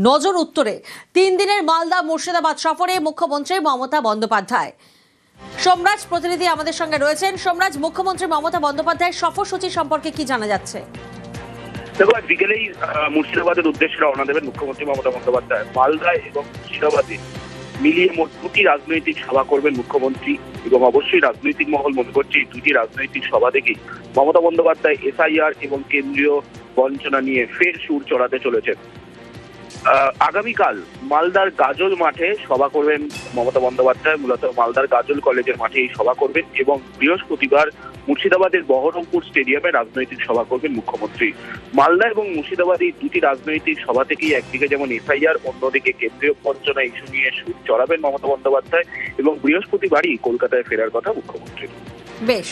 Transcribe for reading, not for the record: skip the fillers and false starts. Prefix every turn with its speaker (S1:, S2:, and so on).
S1: নজর উত্তরে 3 দিনের মালদা মুর্শিদাবাদ সফরে মুখ্যমন্ত্রী মমতা বন্দ্যোপাধ্যায়। সোমরাজ প্রতিনিধি আমাদের সঙ্গে রয়েছেন। সোমরাজ, মুখ্যমন্ত্রী মমতা বন্দ্যোপাধ্যায়ের সফরসূচি সম্পর্কে কি জানা যাচ্ছে?
S2: দেখো, আজ বিকেলেই মুর্শিদাবাদের উদ্দেশ্যে রওনা দেবেন মুখ্যমন্ত্রী মমতা বন্দ্যোপাধ্যায়। মালদায় এবং মুর্শিদাবাদে মিলিয়ে মোট দুটি রাজনৈতিক সভা করবেন মুখ্যমন্ত্রী, এবং অবশ্যই রাজনৈতিক মহল মনে করছে এই দুটি রাজনৈতিক সভা থেকেই মমতা বন্দ্যোপাধ্যায় এসআইআর এবং কেন্দ্রীয় বঞ্চনা নিয়ে ফের সুর চড়াতে চলেছেন। আগামীকাল মালদার গাজল মাঠে সভা করবেন মমতা বন্দ্যোপাধ্যায়। মূলত মালদার গাজল কলেজের মাঠে এই সভা করবেন, এবং বৃহস্পতিবার মুর্শিদাবাদের বহরমপুর স্টেডিয়ামে রাজনৈতিক সভা করবেন মুখ্যমন্ত্রী। মালদা এবং মুর্শিদাবাদ এই দুটি রাজনৈতিক সভা থেকেই একদিকে যেমন এসআইআর, অন্যদিকে কেন্দ্রীয় বঞ্চনা ইস্যু নিয়ে সুর চড়াবেন মমতা বন্দ্যোপাধ্যায়, এবং বৃহস্পতিবারই কলকাতায় ফেরার কথা মুখ্যমন্ত্রীর।
S1: বেশ।